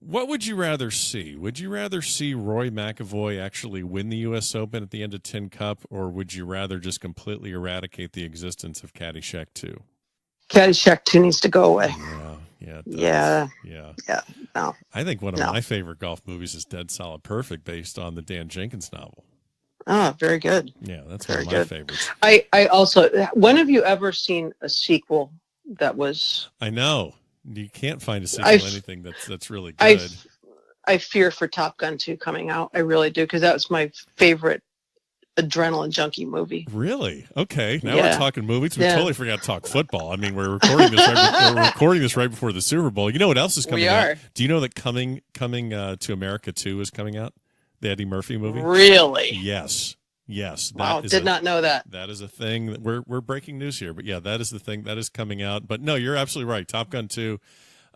Speaker 2: what would you rather see? Would you rather see Roy McIlroy actually win the U.S. Open at the end of Tin Cup, or would you rather just completely eradicate the existence of Caddyshack 2?
Speaker 3: Caddyshack 2 needs to go away.
Speaker 2: Yeah.
Speaker 3: No.
Speaker 2: I think one of my favorite golf movies is Dead Solid Perfect, based on the Dan Jenkins novel.
Speaker 3: Oh, very good.
Speaker 2: Yeah, that's very one of my favorites.
Speaker 3: I also, when have you ever seen a sequel that was?
Speaker 2: I know. You can't find a sequel to anything that's really good.
Speaker 3: I fear for Top Gun 2 coming out. I really do, because that was my favorite adrenaline junkie movie.
Speaker 2: Really? Okay. Now we're talking movies. We totally forgot to talk football. I mean, we're recording this right before the Super Bowl. You know what else is coming out? Do you know that Coming to America 2 is coming out? The Eddie Murphy movie?
Speaker 3: Really?
Speaker 2: Yes.
Speaker 3: Wow, did not know that.
Speaker 2: That is a thing that we're breaking news here. But yeah, that is the thing that is coming out. But no, you're absolutely right. Top Gun 2.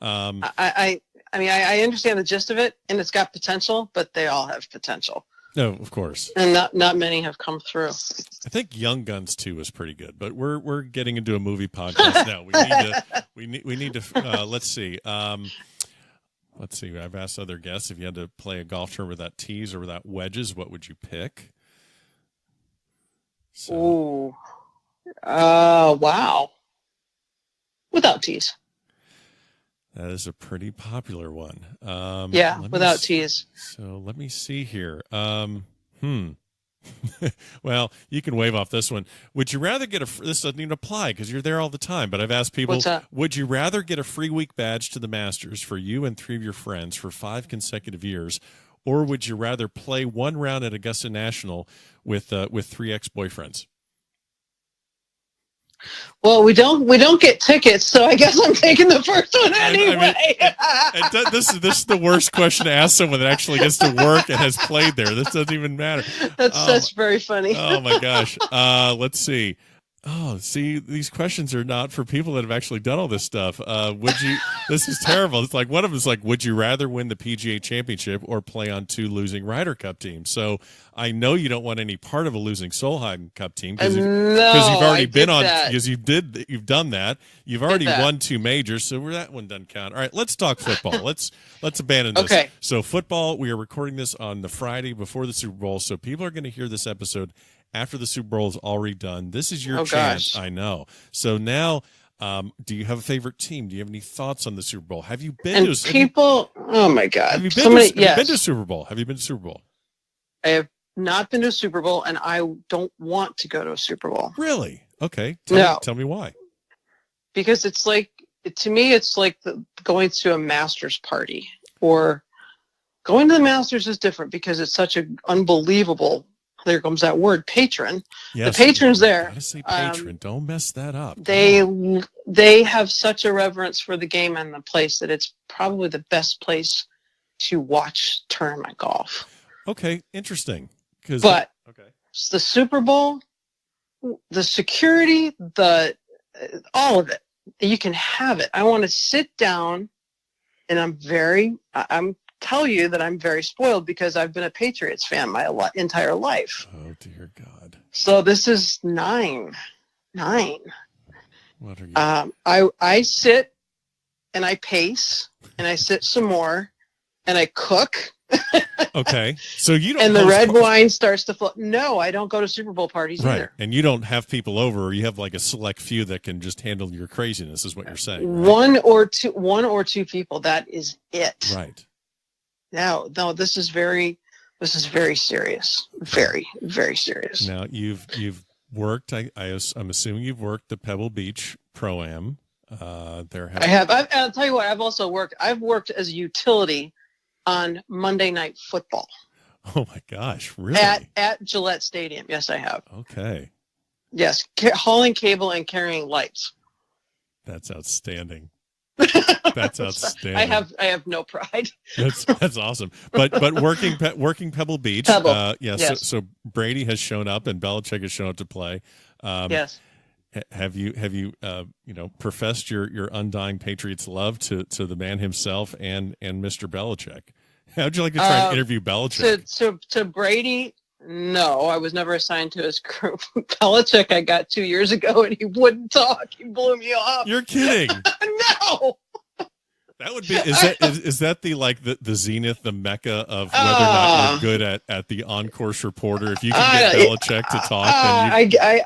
Speaker 3: I mean, I understand the gist of it, and it's got potential, but they all have potential.
Speaker 2: No, of course.
Speaker 3: And not many have come through.
Speaker 2: I think Young Guns 2 was pretty good, but we're getting into a movie podcast now. We need to let's see. Let's see. I've asked other guests, if you had to play a golf tournament without tees or without wedges, what would you pick?
Speaker 3: Ooh. Wow. Without tees.
Speaker 2: That is a pretty popular one.
Speaker 3: Without tees.
Speaker 2: So let me see here. Well, you can wave off this one. Would you rather get this doesn't even apply because you're there all the time, but I've asked people, would you rather get a free week badge to the Masters for you and 3 of your friends for 5 consecutive years, or would you rather play 1 round at Augusta National with 3 ex-boyfriends?
Speaker 3: Well, we don't get tickets, so I guess I'm taking the first one anyway.
Speaker 2: This is the worst question to ask someone that actually gets to work and has played there. This doesn't even matter.
Speaker 3: That's very funny.
Speaker 2: Oh my gosh. Let's see. Oh, see, these questions are not for people that have actually done all this stuff. This is terrible. It's like, one of them is like, would you rather win the PGA Championship or play on 2 losing Ryder Cup teams? So I know you don't want any part of a losing Solheim Cup team because you've already been on, because you've done that. You've already won 2 majors, so that one doesn't count. All right, let's talk football. Let's abandon this.
Speaker 3: Okay.
Speaker 2: So football, we are recording this on the Friday before the Super Bowl, so people are going to hear this episode after the Super Bowl is already done. This is your chance. Gosh. I know. So now, do you have a favorite team? Do you have any thoughts on the Super Bowl? Have you been to
Speaker 3: people? Oh my God!
Speaker 2: Have you been to Super Bowl? Have you been to Super Bowl?
Speaker 3: I have not been to a Super Bowl, and I don't want to go to a Super Bowl.
Speaker 2: Really? Okay. Tell me why.
Speaker 3: Because it's like, to me, it's like going to a Masters party, or going to the Masters is different because it's such an unbelievable. There comes that word, patron. Yes, the patrons there.
Speaker 2: Gotta say patron. Don't mess that up.
Speaker 3: They have such a reverence for the game and the place that it's probably the best place to watch tournament golf.
Speaker 2: Okay, interesting.
Speaker 3: But the Super Bowl, the security, all of it. You can have it. I want to sit down, and I'm tell you that I'm very spoiled because I've been a Patriots fan my entire life.
Speaker 2: Oh dear God.
Speaker 3: So this is 9.
Speaker 2: What are you?
Speaker 3: I sit and I pace and I sit some more and I cook.
Speaker 2: Okay. So you don't.
Speaker 3: And the red wine starts to flow. No, I don't go to Super Bowl parties either.
Speaker 2: And you don't have people over, or you have like a select few that can just handle your craziness, is what you're saying. Right?
Speaker 3: One or two people. That is it.
Speaker 2: Right.
Speaker 3: No, this is very serious. Very, very serious.
Speaker 2: Now you've worked. I'm assuming you've worked the Pebble Beach Pro-Am.
Speaker 3: I have. I'll tell you what. I've worked as a utility on Monday Night Football.
Speaker 2: Oh my gosh! Really?
Speaker 3: At Gillette Stadium. Yes, I have.
Speaker 2: Okay.
Speaker 3: Yes, hauling cable and carrying lights.
Speaker 2: That's outstanding. That's outstanding.
Speaker 3: I have no pride.
Speaker 2: That's awesome. But working Pebble Beach.
Speaker 3: Yes.
Speaker 2: So Brady has shown up and Belichick has shown up to play.
Speaker 3: Yes.
Speaker 2: Have you professed your undying Patriots love to the man himself and Mr. Belichick? How'd you like to try and interview Belichick?
Speaker 3: To Brady, no, I was never assigned to his group. Belichick I got 2 years ago and he wouldn't talk. He blew me off.
Speaker 2: You're kidding.
Speaker 3: No.
Speaker 2: That would be is that the zenith, the mecca of whether or not you're good at the on-course reporter? If you can get Belichick to talk, then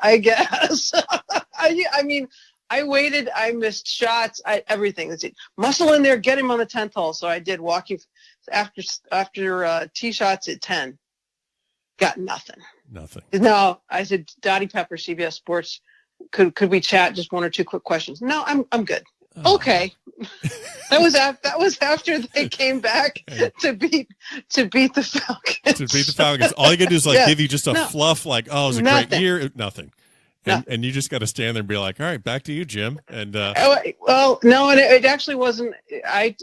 Speaker 3: I guess. I mean, I waited. I missed shots. Everything. Muscle in there. Get him on the 10th hole. So I did walking after tee shots at 10. Got nothing.
Speaker 2: Nothing.
Speaker 3: No, I said, Dottie Pepper, CBS Sports. Could we chat? Just one or two quick questions. No, I'm good. Oh. Okay. That was after they came back to beat the Falcons.
Speaker 2: To beat the Falcons. All you gotta do is give you just a fluff it was a great year. Nothing. And you just got to stand there and be like, all right, back to you, Jim. And
Speaker 3: well, no, and it actually wasn't. I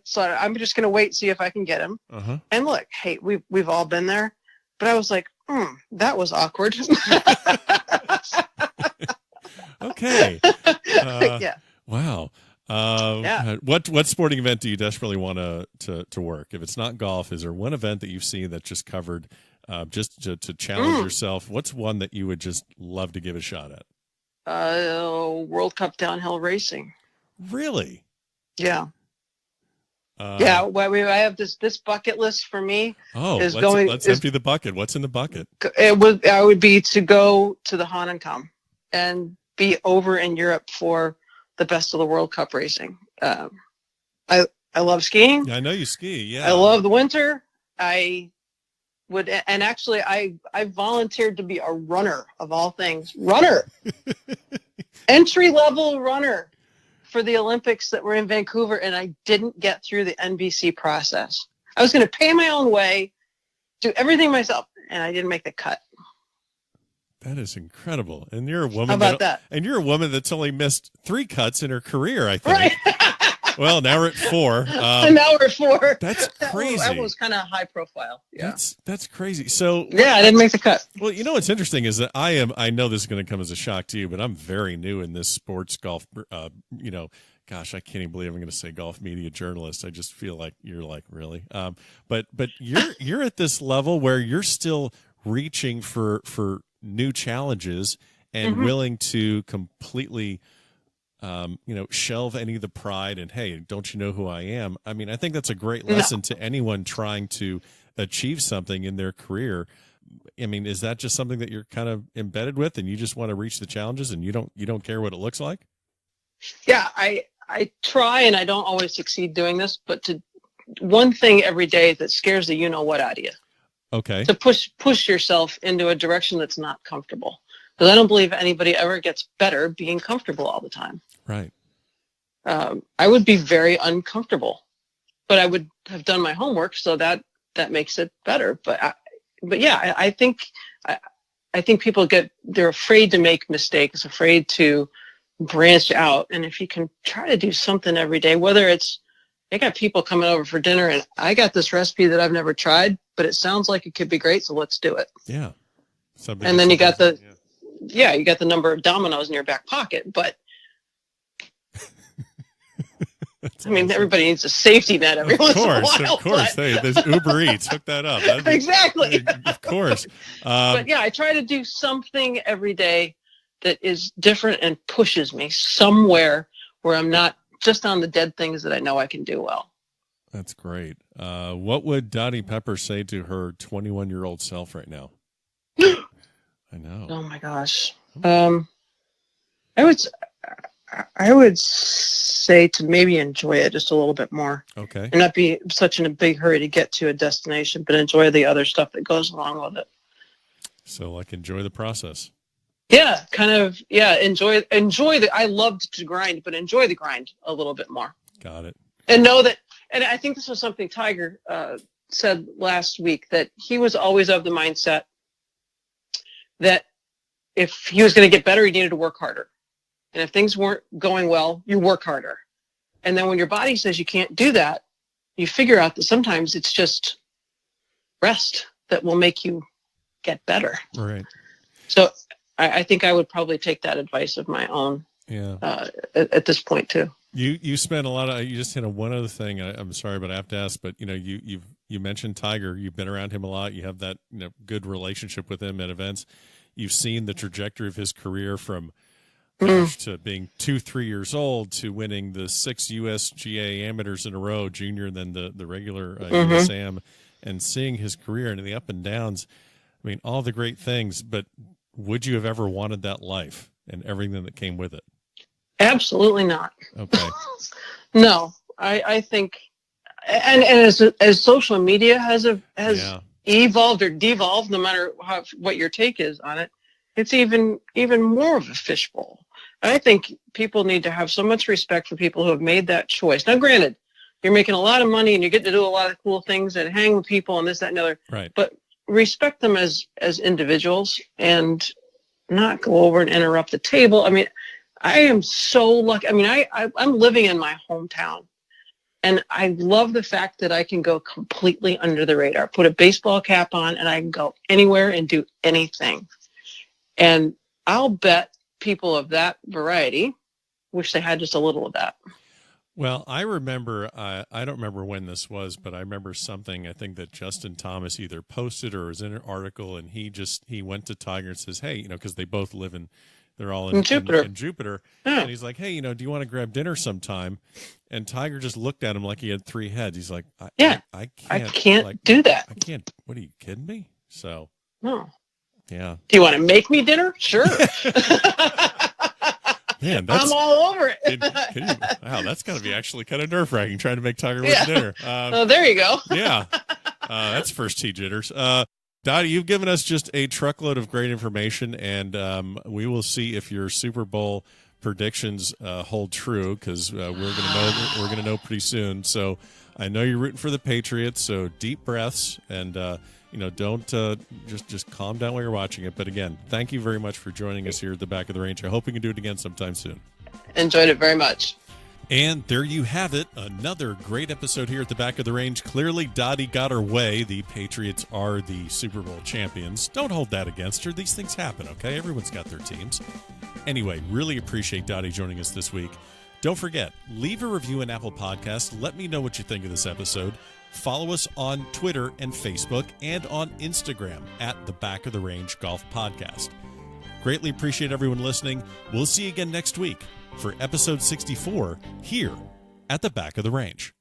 Speaker 3: thought I'm just going to wait, see if I can get him.
Speaker 2: Uh-huh.
Speaker 3: And look, hey, we've all been there, but I was like, that was awkward.
Speaker 2: Okay.
Speaker 3: Yeah.
Speaker 2: Wow. What sporting event do you desperately want to work? If it's not golf, is there one event that you've seen that just covered? Just to challenge yourself, what's one that you would just love to give a shot at?
Speaker 3: World Cup downhill racing.
Speaker 2: Really?
Speaker 3: Yeah. Well, I have this bucket list for me.
Speaker 2: Oh, let's empty the bucket. What's in the bucket?
Speaker 3: I would be to go to the Hahnenkamm and be over in Europe for the best of the World Cup racing. I love skiing.
Speaker 2: Yeah, I know you ski. Yeah.
Speaker 3: I love the winter. I volunteered to be a runner of all things. Entry level runner for the Olympics that were in Vancouver, and I didn't get through the NBC process. I was going to pay my own way, do everything myself, and I didn't make the cut.
Speaker 2: That is incredible. And you're a woman.
Speaker 3: How about that?
Speaker 2: And you're a woman that's only missed 3 cuts in her career, I think.
Speaker 3: Right.
Speaker 2: Well, now we're at 4.
Speaker 3: Now we're at 4.
Speaker 2: That's crazy.
Speaker 3: That was kind of high profile. Yeah.
Speaker 2: That's crazy. So
Speaker 3: I didn't make the cut.
Speaker 2: Well, you know what's interesting is that I know this is going to come as a shock to you, but I'm very new in this sports golf. Gosh, I can't even believe I'm going to say golf media journalist. I just feel like you're like, really. But you're at this level where you're still reaching for new challenges and willing to completely shelve any of the pride and, hey, don't you know who I am? I mean, I think that's a great lesson to anyone trying to achieve something in their career. I mean, is that just something that you're kind of embedded with and you just want to reach the challenges and you don't care what it looks like? Yeah,
Speaker 3: I try, and I don't always succeed doing this, but to one thing every day that scares the you-know-what out of you.
Speaker 2: Okay.
Speaker 3: To push yourself into a direction that's not comfortable. Because I don't believe anybody ever gets better being comfortable all the time.
Speaker 2: Right.
Speaker 3: I would be very uncomfortable, but I would have done my homework, so that makes it better. I think people they're afraid to make mistakes, afraid to branch out. And if you can try to do something every day, whether it's, I got people coming over for dinner and I got this recipe that I've never tried, but it sounds like it could be great, so let's do it.
Speaker 2: Yeah.
Speaker 3: And then you got the yeah, you got the number of dominoes in your back pocket, but I mean, everybody needs a safety net every once in a while.
Speaker 2: Of course. Hey, there's Uber Eats. Hook that up.
Speaker 3: Exactly.
Speaker 2: Of course.
Speaker 3: But yeah, I try to do something every day that is different and pushes me somewhere where I'm not just on the dead things that I know I can do well.
Speaker 2: That's great. What would Dottie Pepper say to her 21-year-old self right now? I know.
Speaker 3: Oh my gosh. I would say to maybe enjoy it just a little bit more.
Speaker 2: Okay.
Speaker 3: And not be such in a big hurry to get to a destination, but enjoy the other stuff that goes along with it.
Speaker 2: So like enjoy the process.
Speaker 3: Yeah, kind of. Yeah, enjoy the. I loved to grind, but enjoy the grind a little bit more.
Speaker 2: Got it.
Speaker 3: And know that. And I think this was something Tiger said last week, that he was always of the mindset that if he was going to get better, he needed to work harder. And if things weren't going well, you work harder. And then when your body says you can't do that, you figure out that sometimes it's just rest that will make you get better.
Speaker 2: Right.
Speaker 3: So I think I would probably take that advice of my own.
Speaker 2: Yeah.
Speaker 3: At this point too.
Speaker 2: You spent a lot of. You just hit on one other thing. I'm sorry, but I have to ask. But you mentioned Tiger. You've been around him a lot. You have that good relationship with him at events. You've seen the trajectory of his career from to being 3 years old to winning the 6 USGA amateurs in a row, junior, and then the regular USAM, and seeing his career and the up and downs. I mean, all the great things. But would you have ever wanted that life and everything that came with it?
Speaker 3: Absolutely not.
Speaker 2: Okay.
Speaker 3: No, I think, and as social media has evolved or devolved, no matter what your take is on it, it's even more of a fishbowl. I think people need to have so much respect for people who have made that choice. Now, granted, you're making a lot of money and you get to do a lot of cool things and hang with people and this, that, and the other.
Speaker 2: Right.
Speaker 3: But respect them as individuals and not go over and interrupt the table. I mean, I am so lucky. I mean, I'm living in my hometown, and I love the fact that I can go completely under the radar, put a baseball cap on, and I can go anywhere and do anything. And I'll bet people of that variety wish they had just a little of that.
Speaker 2: Well, I remember, I don't remember when this was, but I remember something, I think that Justin Thomas either posted or was in an article, and he went to Tiger and says, hey, because they both live they're all in Jupiter. In Jupiter. Yeah. And he's like, hey, do you want to grab dinner sometime? And Tiger just looked at him like he had three heads. He's like, I can't do that.
Speaker 3: I
Speaker 2: can't. What, are you kidding me? So,
Speaker 3: no.
Speaker 2: Yeah.
Speaker 3: Do you want to make me dinner? Sure.
Speaker 2: Man,
Speaker 3: I'm all over it.
Speaker 2: Wow, that's got to be actually kind of nerve-wracking trying to make Tiger with dinner.
Speaker 3: There you go.
Speaker 2: Yeah. That's first tee jitters. Dottie, you've given us just a truckload of great information, and we will see if your Super Bowl predictions hold true, because we're gonna know pretty soon. So I know you're rooting for the Patriots. So deep breaths, and don't just calm down while you're watching it. But again, thank you very much for joining us here at the Back of the Range. I hope we can do it again sometime soon.
Speaker 3: Enjoyed it very much.
Speaker 2: And there you have it, another great episode here at the Back of the Range. Clearly, Dottie got her way. The Patriots are the Super Bowl champions. Don't hold that against her. These things happen, okay? Everyone's got their teams. Anyway, really appreciate Dottie joining us this week. Don't forget, leave a review in Apple Podcasts. Let me know what you think of this episode. Follow us on Twitter and Facebook and on Instagram at the Back of the Range Golf Podcast. Greatly appreciate everyone listening. We'll see you again next week for episode 64 here at the Back of the Range.